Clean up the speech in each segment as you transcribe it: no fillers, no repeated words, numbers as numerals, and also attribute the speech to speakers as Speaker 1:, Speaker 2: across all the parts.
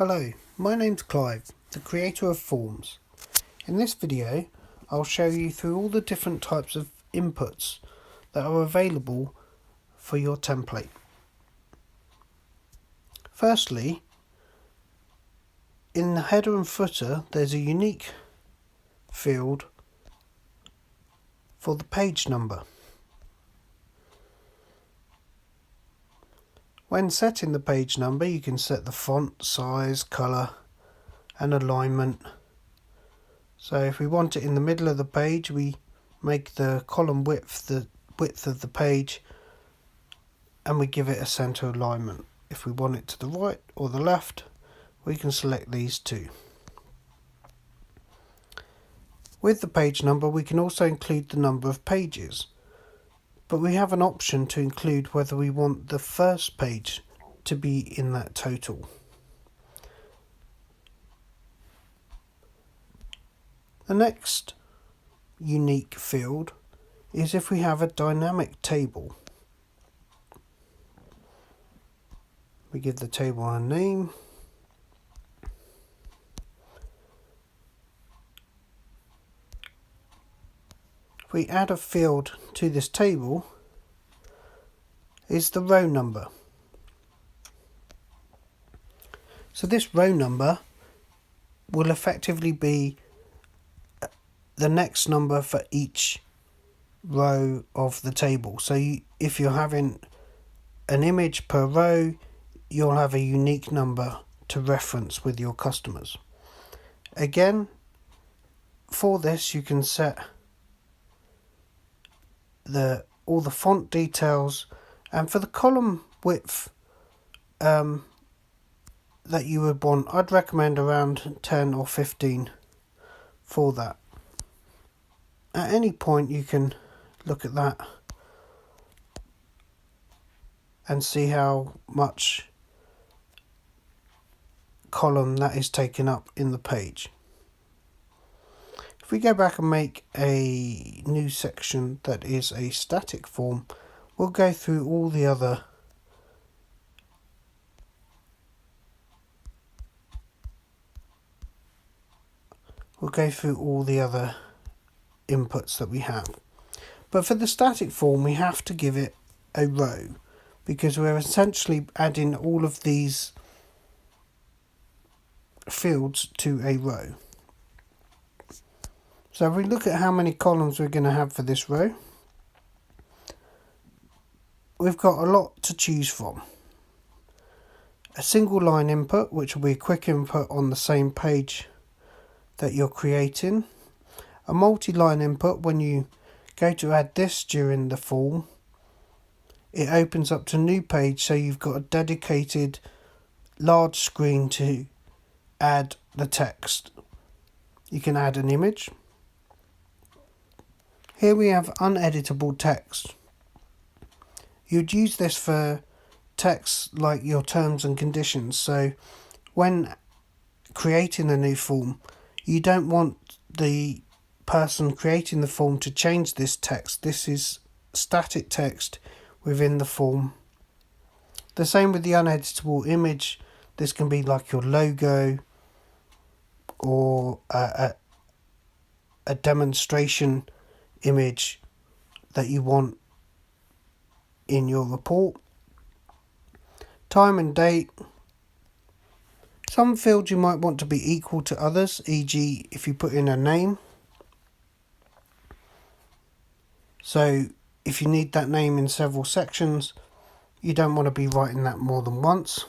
Speaker 1: Hello, my name's Clive, the creator of Forms. In this video, I'll show you through all the different types of inputs that are available for your template. Firstly, in the header and footer, there's a unique field for the page number. When setting the page number, you can set the font, size, colour and alignment. So if we want it in the middle of the page, we make the column width the width of the page and we give it a centre alignment. If we want it to the right or the left, we can select these two. With the page number, we can also include the number of pages, but we have an option to include whether we want the first page to be in that total. The next unique field is if we have a dynamic table. We give the table a name. If we add a field to this table, is the row number. So this row number will effectively be the next number for each row of the table. So if you're having an image per row, you'll have a unique number to reference with your customers. Again, for this you can set all the font details, and for the column width that you would want, I'd recommend around 10 or 15 for that. At any point you can look at that and see how much column that is taken up in the page. If we go back and make a new section that is a static form, we'll go through all the other inputs that we have. But for the static form, we have to give it a row because we're essentially adding all of these fields to a row. So if we look at how many columns we're going to have for this row, we've got a lot to choose from. A single line input, which will be a quick input on the same page that you're creating. A multi-line input, when you go to add this during the form, it opens up to a new page, so you've got a dedicated large screen to add the text. You can add an image. Here we have uneditable text. You'd use this for text like your terms and conditions. So when creating a new form, you don't want the person creating the form to change this text. This is static text within the form. The same with the uneditable image. This can be like your logo or a demonstration image that you want in your report. Time and date. Some fields you might want to be equal to others, e.g. if you put in a name. So if you need that name in several sections, you don't want to be writing that more than once.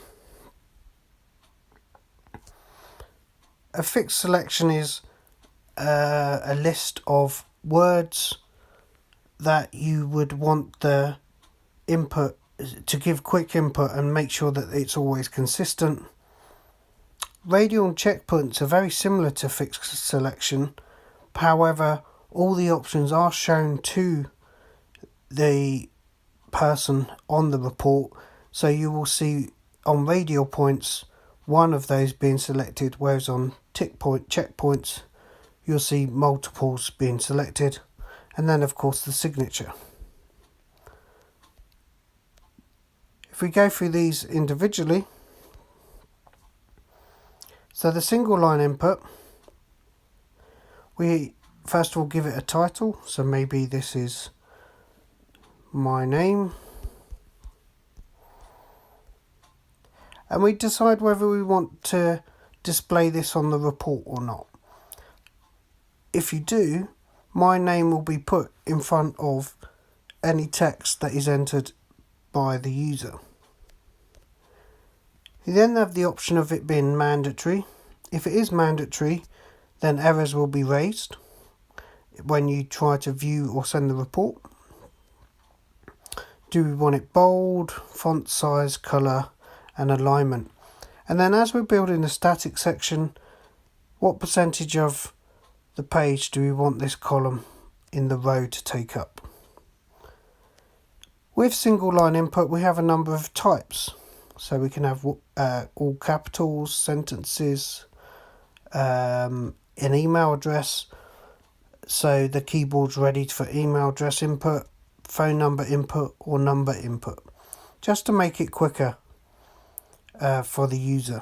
Speaker 1: A fixed selection is a list of words that you would want the input to give quick input and make sure that it's always consistent. Radial checkpoints are very similar to fixed selection. However, all the options are shown to the person on the report, so you will see on radial points one of those being selected, whereas on checkpoints you'll see multiples being selected, and then of course the signature. If we go through these individually, So the single line input, we first of all give it a title, so maybe this is my name, and we decide whether we want to display this on the report or not. If you do, my name will be put in front of any text that is entered by the user. You then have the option of it being mandatory. If it is mandatory, then errors will be raised when you try to view or send the report. Do we want it bold, font size, colour and alignment? And then as we're building the static section, what percentage of the page do we want this column in the row to take up? With single line input, we have a number of types. So we can have all capitals, sentences, an email address. So the keyboard's ready for email address input, phone number input or number input, just to make it quicker for the user.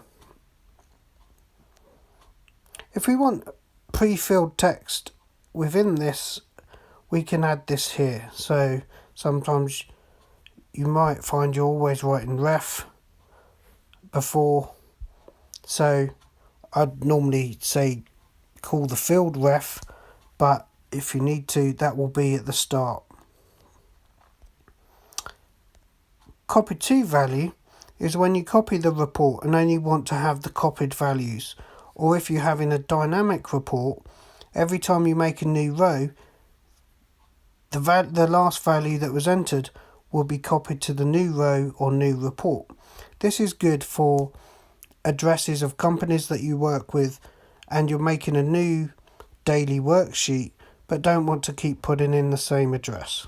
Speaker 1: If we want pre-filled text within this, we can add this here. So sometimes you might find you're always writing ref before, so I'd normally say call the field ref, but if you need to, that will be at the start. Copy to value is when you copy the report and only want to have the copied values, or if you're having a dynamic report, every time you make a new row, the last value that was entered will be copied to the new row or new report. This is good for addresses of companies that you work with and you're making a new daily worksheet but don't want to keep putting in the same address.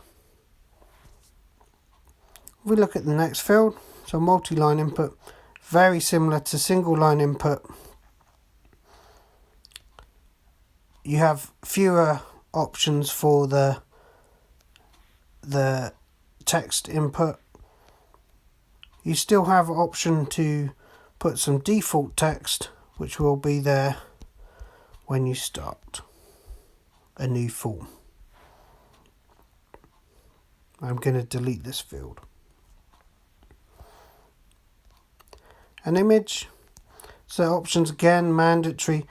Speaker 1: We look at the next field, so multi-line input, very similar to single line input. You have fewer options for the text input. You still have an option to put some default text, which will be there when you start a new form. I'm going to delete this field. An image, so options again, mandatory.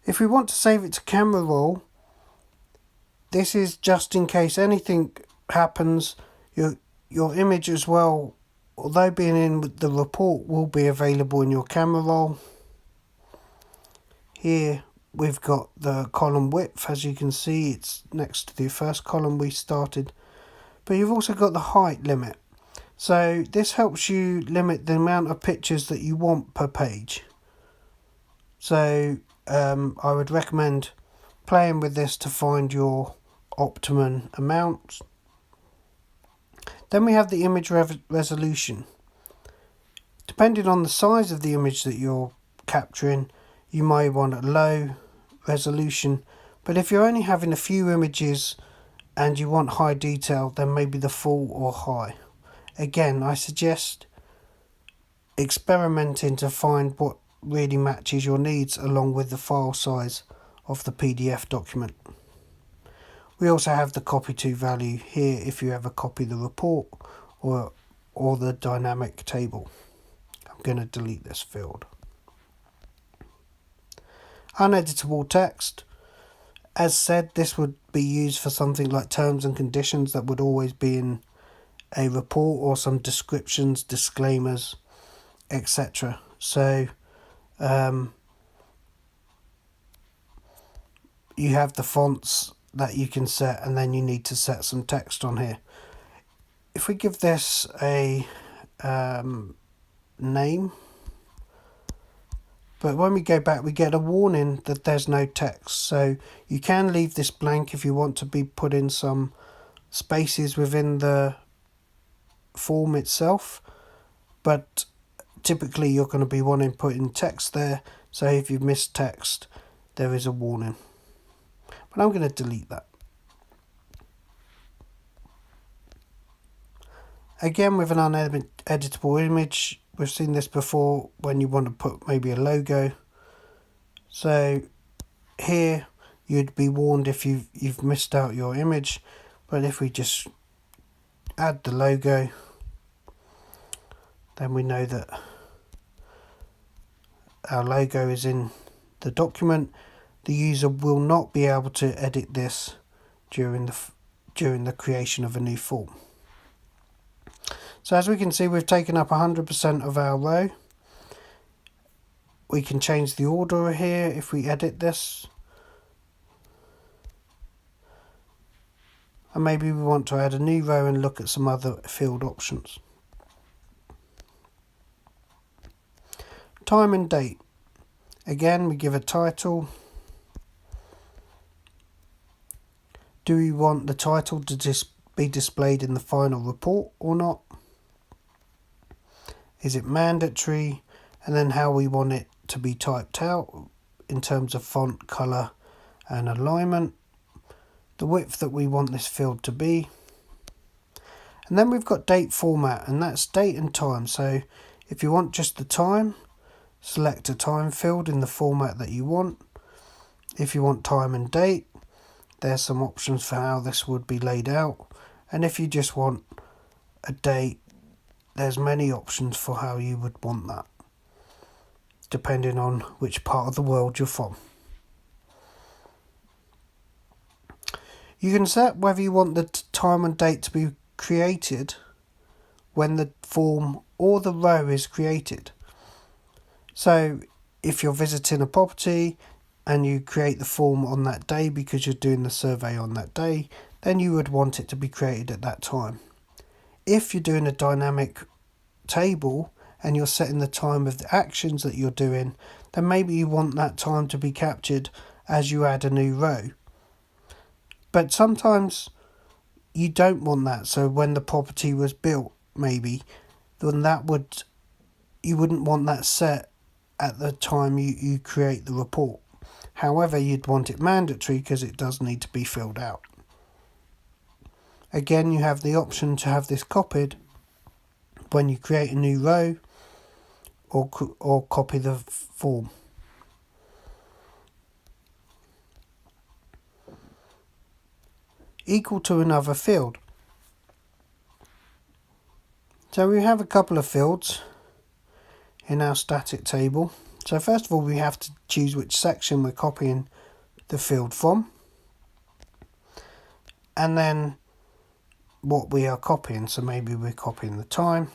Speaker 1: If we want to save it to camera roll, this is just in case anything happens. Your image as well, although being in with the report, will be available in your camera roll. Here we've got the column width, as you can see it's next to the first column we started, but you've also got the height limit. So this helps you limit the amount of pictures that you want per page. So I would recommend playing with this to find your optimum amount. Then we have the image resolution. Depending on the size of the image that you're capturing, you may want a low resolution, but if you're only having a few images and you want high detail, then maybe the full or high. Again, I suggest experimenting to find what really matches your needs along with the file size of the PDF document. We also have the copy to value here if you ever copy the report or the dynamic table. I'm going to delete this field. Uneditable text. As said, this would be used for something like terms and conditions that would always be in a report, or some descriptions, disclaimers, etc. So you have the fonts that you can set, and then you need to set some text on here. If we give this a name, but when we go back we get a warning that there's no text, so you can leave this blank if you want to be put in some spaces within the form itself, but typically you're going to be wanting to put in text there, so if you miss text there is a warning. But I'm going to delete that. Again, with an uneditable image, we've seen this before when you want to put maybe a logo. So here you'd be warned if you've missed out your image, but if we just add the logo, then we know that our logo is in the document. The user will not be able to edit this during the creation of a new form. So as we can see, we've taken up 100% of our row. We can change the order here if we edit this. And maybe we want to add a new row and look at some other field options. Time and date. Again, we give a title. Do we want the title to be displayed in the final report or not? Is it mandatory? And then how we want it to be typed out in terms of font, colour and alignment. The width that we want this field to be. And then we've got date format, and that's date and time. So if you want just the time, select a time field in the format that you want. If you want time and date, there's some options for how this would be laid out. And if you just want a date, there's many options for how you would want that, depending on which part of the world you're from. You can set whether you want the time and date to be created when the form or the row is created. So if you're visiting a property and you create the form on that day because you're doing the survey on that day, then you would want it to be created at that time. If you're doing a dynamic table and you're setting the time of the actions that you're doing, then maybe you want that time to be captured as you add a new row. But sometimes you don't want that. So when the property was built, maybe, then you wouldn't want that set at the time you create the report. However, you'd want it mandatory because it does need to be filled out. Again, you have the option to have this copied when you create a new row or copy the form. Equal to another field. So we have a couple of fields in our static table. So first of all, we have to choose which section we're copying the field from, and then what we are copying. So maybe we're copying the time.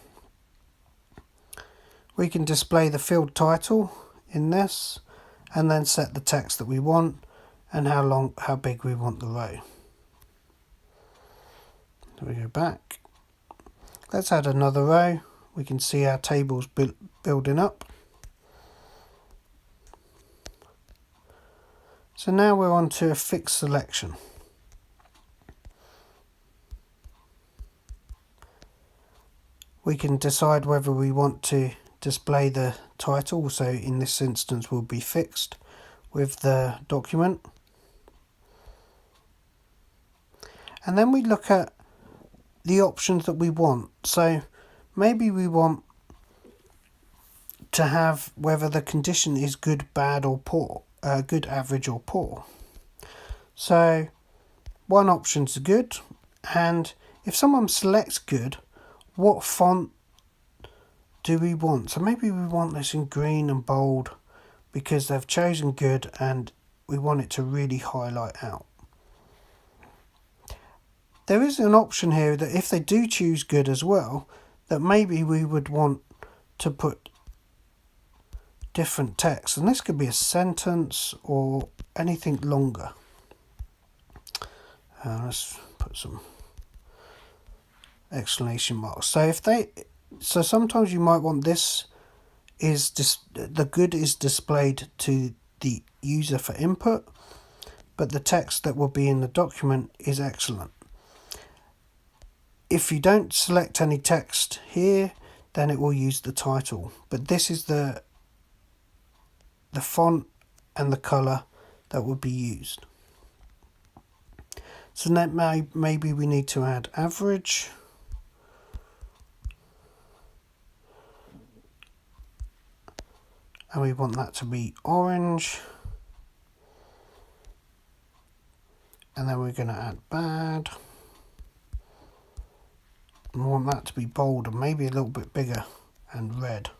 Speaker 1: We can display the field title in this and then set the text that we want and how big we want the row. So we go back. Let's add another row. We can see our tables building up. So now we're on to a fixed selection. We can decide whether we want to display the title, so in this instance will be fixed with the document. And then we look at the options that we want. So maybe we want to have whether the condition is good, bad or poor, good, average or poor. So one option's good, and if someone selects good, what font do we want? So maybe we want this in green and bold because they've chosen good and we want it to really highlight out. There is an option here that if they do choose good as well, that maybe we would want to put different text, and this could be a sentence or anything longer. Let's put some exclamation marks. So sometimes you might want this the good is displayed to the user for input, but the text that will be in the document is excellent. If you don't select any text here, then it will use the title, but this is the font and the colour that would be used. So then maybe we need to add average. And we want that to be orange. and then we're going to add bad. We want that to be bold and maybe a little bit bigger and red.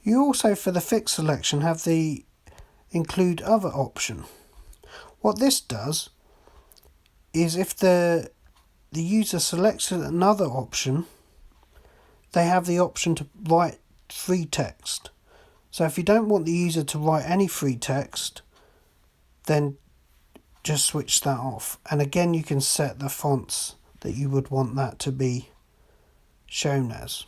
Speaker 1: You also, for the fixed selection, have the include other option. What this does is if the user selects another option, they have the option to write free text. So if you don't want the user to write any free text, then just switch that off. And again, you can set the fonts that you would want that to be shown as.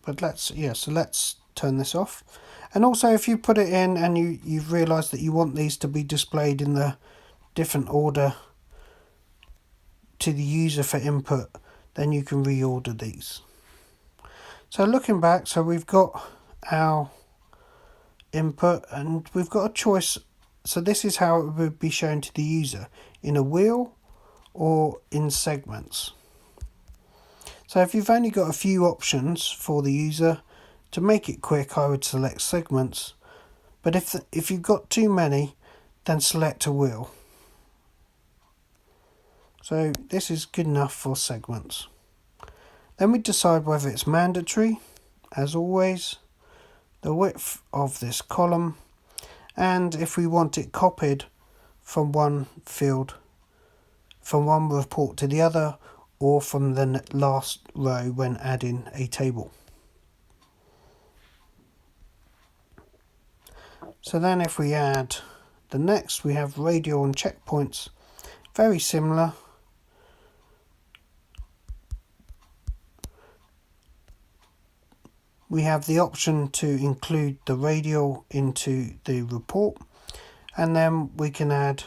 Speaker 1: But let's turn this off. And also, if you put it in and you've realised that you want these to be displayed in the different order to the user for input, then you can reorder these. So looking back, so we've got our input and we've got a choice. So this is how it would be shown to the user, in a wheel or in segments. So if you've only got a few options for the user, to make it quick I would select segments, but if you've got too many, then select a wheel. So this is good enough for segments. Then we decide whether it's mandatory, as always, the width of this column, and if we want it copied from one field, from one report to the other, or from the last row when adding a table. So then if we add the next, we have radial and checkpoints, very similar. We have the option to include the radial into the report, and then we can add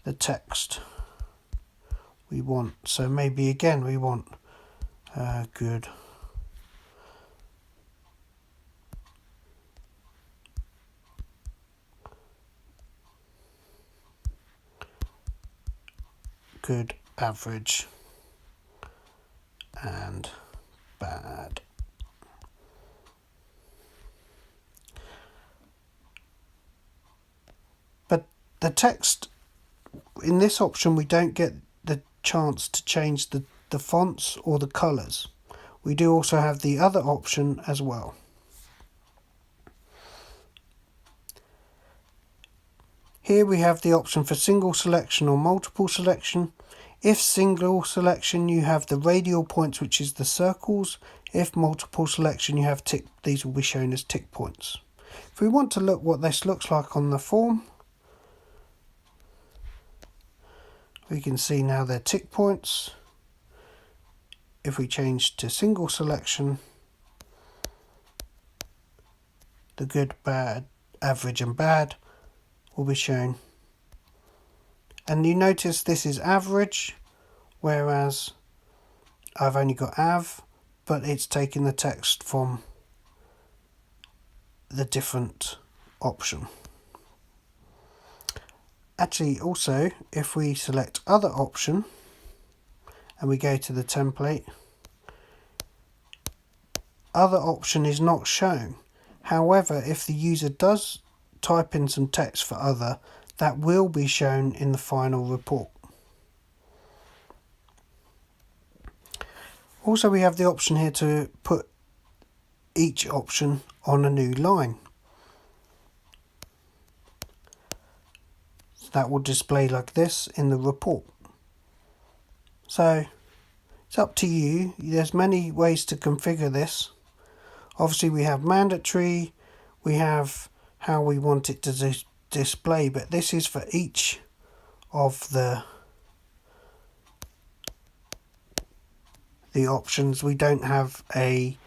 Speaker 1: the text we want. So maybe again we want good average and bad. But the text in this option, we don't get the chance to change the fonts or the colours. We do also have the other option as well. Here we have the option for single selection or multiple selection. If single selection, you have the radial points, which is the circles. If multiple selection, you have tick. These will be shown as tick points. If we want to look what this looks like on the form, we can see now they're tick points. If we change to single selection, the good, bad, average and bad will be shown. And you notice this is average, whereas I've only got av, but it's taking the text from the different option. Actually, also, if we select other option and we go to the template, other option is not shown. However, if the user does type in some text for other, that will be shown in the final report. Also, we have the option here to put each option on a new line. So that will display like this in the report. So it's up to you. There's many ways to configure this. Obviously we have mandatory, we have how we want it to display, but this is for each of the options. We don't have a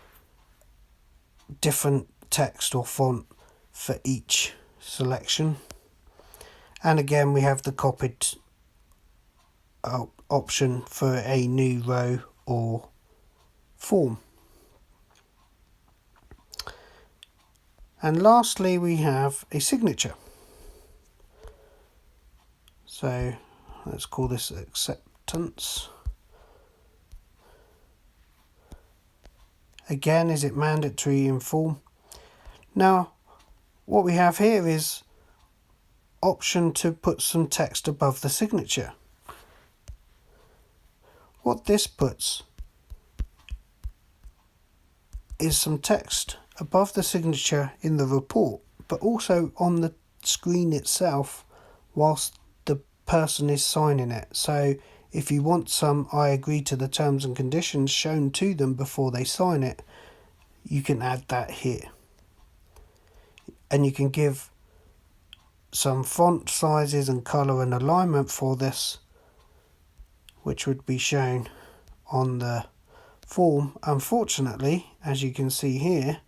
Speaker 1: different text or font for each selection. And again, we have the copied option for a new row or form. And lastly, we have a signature. So let's call this acceptance. Again, is it mandatory in form? Now, what we have here is option to put some text above the signature. What this puts is some text above the signature in the report, but also on the screen itself whilst the person is signing it. So if you want some "I agree to the terms and conditions" shown to them before they sign it, you can add that here. And you can give some font sizes and colour and alignment for this, which would be shown on the form. Unfortunately, as you can see here,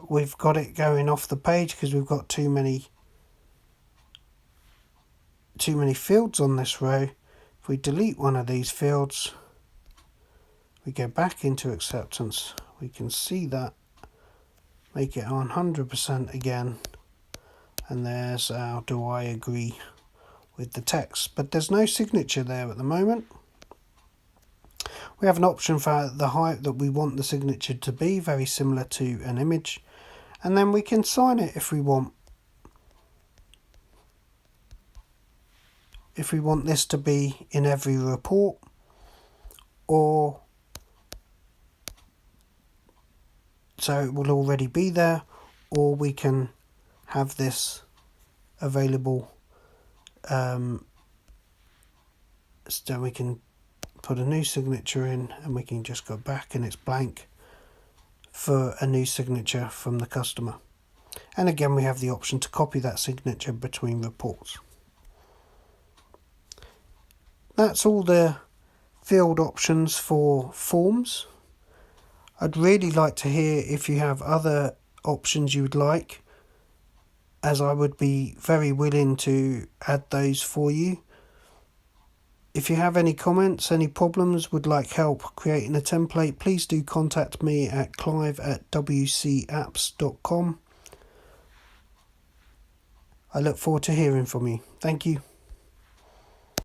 Speaker 1: we've got it going off the page because we've got too many fields on this row. If we delete one of these fields, we go back into acceptance, we can see that, make it 100% again, and there's our "do I agree" with the text, but there's no signature there at the moment. We have an option for the height that we want the signature to be, very similar to an image, and then we can sign it if we want. If we want this to be in every report, or so it will already be there, or we can have this available so we can put a new signature in, and we can just go back and it's blank for a new signature from the customer. And again, we have the option to copy that signature between reports. That's all the field options for forms. I'd really like to hear if you have other options you would like, as I would be very willing to add those for you. If you have any comments, any problems, would like help creating a template, please do contact me at clive@wcapps.com. I look forward to hearing from you. Thank you.